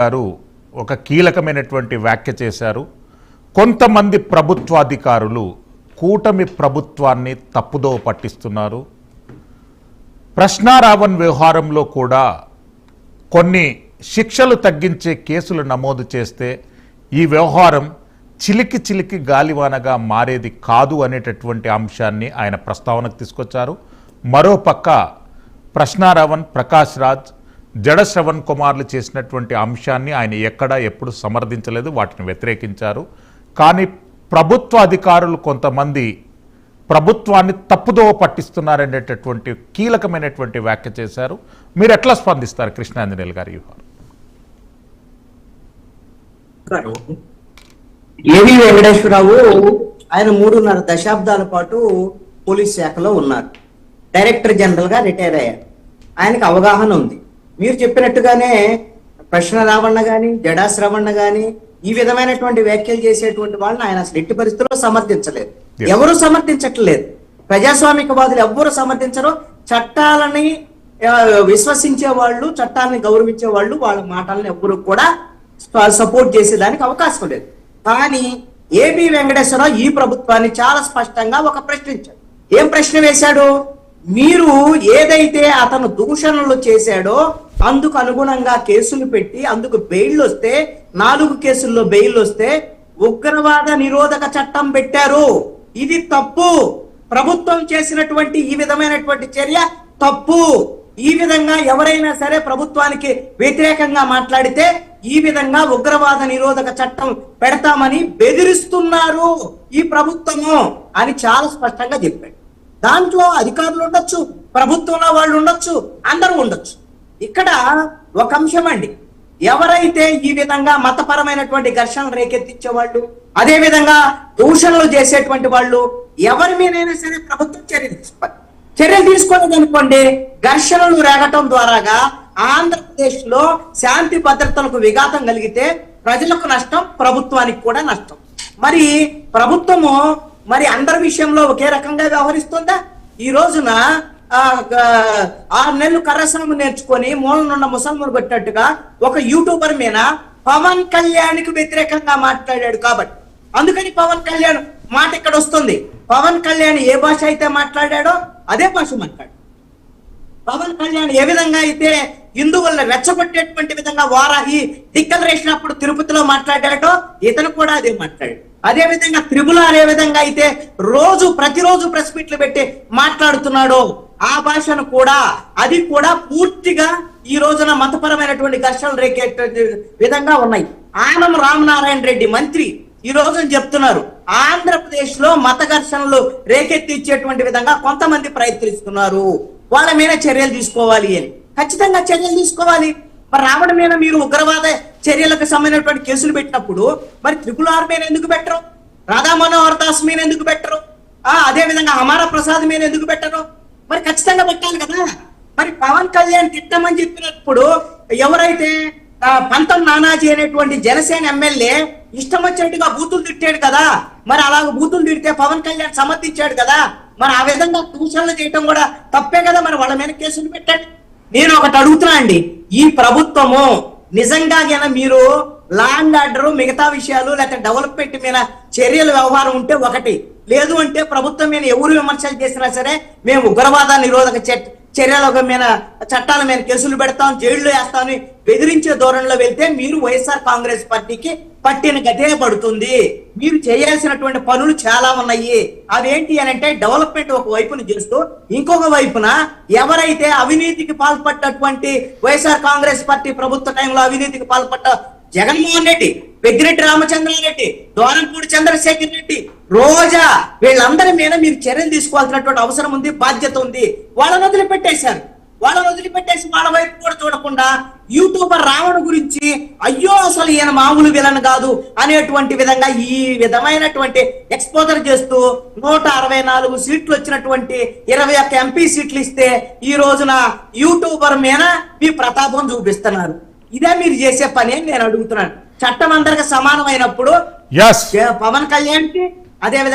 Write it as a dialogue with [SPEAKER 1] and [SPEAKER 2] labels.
[SPEAKER 1] గారు ఒక కీలకమైనటువంటి వ్యాఖ్య చేశారు. కొంతమంది ప్రభుత్వాధికారులు కూటమి ప్రభుత్వాన్ని తప్పుదోవ పట్టిస్తున్నారు. ప్రశ్నారావణ్ వ్యవహారంలో కూడా కొన్ని శిక్షలు తగ్గించే కేసులు నమోదు చేస్తే ఈ వ్యవహారం చిలికి చిలికి గాలివానగా మారేది కాదు అనేటటువంటి అంశాన్ని ఆయన ప్రస్తావనకు తీసుకొచ్చారు. మరోపక్క ప్రశ్నారావణ్, ప్రకాష్ రాజ్, జడ శ్రవణ్ కుమార్లు చేసినటువంటి అంశాన్ని ఆయన ఎక్కడా ఎప్పుడు సమర్థించలేదు, వాటిని వ్యతిరేకించారు. కానీ ప్రభుత్వ అధికారులు కొంతమంది ప్రభుత్వాన్ని తప్పుదోవ పట్టిస్తున్నారనేటటువంటి కీలకమైనటువంటి వ్యాఖ్య చేశారు. మీరు ఎట్లా స్పందిస్తారు కృష్ణాంజనేయులు గారి వ్యవహారం?
[SPEAKER 2] ఏవి వెంకటేశ్వరరావు ఆయన 3.5 దశాబ్దాల పాటు పోలీస్ శాఖలో ఉన్నారు. డైరెక్టర్ జనరల్ గా రిటైర్ అయ్యారు. ఆయనకు అవగాహన ఉంది. మీరు చెప్పినట్టుగానే ప్రశ్నారావణ గాని, జడా శ్రవణ గాని ఈ విధమైనటువంటి వ్యాఖ్యలు చేసేటువంటి వాళ్ళని ఆయన అసలు ఎట్టి పరిస్థితుల్లో సమర్థించలేదు. ఎవరు సమర్థించట్లేదు. ప్రజాస్వామికవాదులు ఎవ్వరు సమర్థించరు. చట్టాలని విశ్వసించే వాళ్ళు, చట్టాలని గౌరవించే వాళ్ళు వాళ్ళ మాటలను ఎవ్వరు కూడా సపోర్ట్ చేసేదానికి అవకాశం లేదు. కానీ ఏబి వెంకటేశ్వరరావు ఈ ప్రభుత్వాన్ని చాలా స్పష్టంగా ఒక ప్రశ్నించాడు. ఏం ప్రశ్న వేశాడు? మీరు ఏదైతే అతను దూషణలు చేశాడో అందుకు అనుగుణంగా కేసులు పెట్టి అందుకు బెయిల్ వస్తే 4 కేసుల్లో బెయిల్ వస్తే ఉగ్రవాద నిరోధక చట్టం పెట్టారు. ఇది తప్పు. ప్రభుత్వం చేసినటువంటి ఈ విధమైనటువంటి చర్య తప్పు. ఈ విధంగా ఎవరైనా సరే ప్రభుత్వానికి వ్యతిరేకంగా మాట్లాడితే ఈ విధంగా ఉగ్రవాద నిరోధక చట్టం పెడతామని బెదిరిస్తున్నారు ఈ ప్రభుత్వము అని చాలా స్పష్టంగా చెప్పాడు. దాంట్లో అధికారులు ఉండొచ్చు, ప్రభుత్వంలో వాళ్ళు ఉండొచ్చు, అందరూ ఉండొచ్చు. ఇక్కడ ఒక అంశం అండి, ఎవరైతే ఈ విధంగా మతపరమైనటువంటి ఘర్షణలు రేకెత్తించే వాళ్ళు, అదే విధంగా దూషణలు చేసేటువంటి వాళ్ళు ఎవరి మీదైనా సరే ప్రభుత్వం చర్యలు తీసుకోలేదు అనుకోండి, ఘర్షణలు రేగటం ద్వారాగా ఆంధ్రప్రదేశ్ లో శాంతి భద్రతలకు విఘాతం కలిగితే ప్రజలకు నష్టం, ప్రభుత్వానికి కూడా నష్టం. మరి ప్రభుత్వము మరి అందరి విషయంలో ఒకే రకంగా వ్యవహరిస్తుందా? ఈ రోజున 6 నెలలు కర్రసాము నేర్చుకొని మూలనున్న ముసల్మాను కొట్టినట్టుగా ఒక యూట్యూబర్ మీద పవన్ కళ్యాణ్కి వ్యతిరేకంగా మాట్లాడాడు. కాబట్టి అందుకని పవన్ కళ్యాణ్ మాట ఇక్కడ వస్తుంది. పవన్ కళ్యాణ్ ఏ భాష అయితే మాట్లాడాడో అదే భాష మాట్లాడు. పవన్ కళ్యాణ్ ఏ విధంగా అయితే హిందువులను రెచ్చగొట్టేటువంటి విధంగా వారాహి డిక్లరేషన్ అప్పుడు తిరుపతిలో మాట్లాడాడో ఇతను కూడా అదే మాట్లాడాడు. అదే విధంగా త్రిపులార్ ఏ విధంగా అయితే ప్రతిరోజు ప్రెస్ మీట్లు పెట్టి మాట్లాడుతున్నాడో ఆ భాషను కూడా అది కూడా పూర్తిగా ఈ రోజున మతపరమైనటువంటి ఘర్షణలు రేకే విధంగా ఉన్నాయి. ఆనం రామనారాయణ రెడ్డి మంత్రి ఈ రోజున చెప్తున్నారు, ఆంధ్రప్రదేశ్ లో మత ఘర్షణలు రేకెత్తిచ్చేటువంటి విధంగా కొంతమంది ప్రయత్నిస్తున్నారు, వాళ్ళ మీద చర్యలు తీసుకోవాలి అని. ఖచ్చితంగా చర్యలు తీసుకోవాలి. మరి రావడం మీద మీరు ఉగ్రవాద చర్యలకు సంబంధించినటువంటి కేసులు పెట్టినప్పుడు మరి త్రిపులార్ మీద ఎందుకు పెట్టరు? రాధా మనోహర్ దాస్ మీద ఎందుకు పెట్టరు? అదే విధంగా అమర ప్రసాద్ మీద ఎందుకు పెట్టరు? మరి ఖచ్చితంగా పెట్టాలి కదా. మరి పవన్ కళ్యాణ్ తిట్టమని చెప్పినప్పుడు ఎవరైతే పంతం నానాజీ అనేటువంటి జనసేన ఎమ్మెల్యే ఇష్టం వచ్చినట్టుగా బూతులు తిట్టాడు కదా, మరి అలాగ బూతులు తిడితే పవన్ కళ్యాణ్ సమర్థించాడు కదా, మరి ఆ విధంగా దూషణలు చేయటం కూడా తప్పే కదా. మరి వాళ్ళ మీద కేసులు పెట్టాడు. నేను ఒకటి అడుగుతున్నా అండి, ఈ ప్రభుత్వము నిజంగా మీరు లా అండ్ ఆర్డర్ మిగతా విషయాలు లేకపోతే డెవలప్మెంట్ మీద చర్యల వ్యవహారం ఉంటే ఒకటి, లేదు అంటే ప్రభుత్వం మీద ఎవరు విమర్శలు చేసినా సరే మేము ఉగ్రవాద నిరోధక చర్యల మీద చట్టాల మీద కేసులు పెడతాం, జైల్లో వేస్తామని బెదిరించే ధోరణిలో వెళ్తే మీరు వైఎస్ఆర్ కాంగ్రెస్ పార్టీకి పట్టిన గతే పడుతుంది. మీరు చేయాల్సినటువంటి పనులు చాలా ఉన్నాయి. అవేంటి అని అంటే డెవలప్మెంట్ ఒక వైపున చేస్తూ ఇంకొక వైపున ఎవరైతే అవినీతికి పాల్పడ్డటువంటి వైఎస్ఆర్ కాంగ్రెస్ పార్టీ ప్రభుత్వ టైంలో అవినీతికి పాల్పడ్డ జగన్మోహన్ రెడ్డి, పెద్దిరెడ్డి రామచంద్రారెడ్డి, ద్వారంపూడి చంద్రశేఖర్ రెడ్డి, రోజా వీళ్ళందరి మీద మీరు చర్యలు తీసుకోవాల్సినటువంటి అవసరం ఉంది, బాధ్యత ఉంది. వాళ్ళని వదిలిపెట్టేశారు. వాళ్ళని వదిలిపెట్టేసి వాళ్ళ వైపు కూడా చూడకుండా యూట్యూబర్ రావణ గురించి అయ్యో అసలు ఈయన మామూలు విలన్ కాదు అనేటువంటి విధంగా ఈ విధమైనటువంటి ఎక్స్పోజర్ చేస్తూ 164 సీట్లు వచ్చినటువంటి 21 ఎంపీ సీట్లు ఇస్తే ఈ రోజున యూట్యూబర్ మీద మీ ప్రతాపం చూపిస్తున్నారు. ఇదే మీరు చేసే పని అని నేను అడుగుతున్నాను. చట్టం అందరికి సమానమైనప్పుడు పవన్ కళ్యాణ్కి అదే విధంగా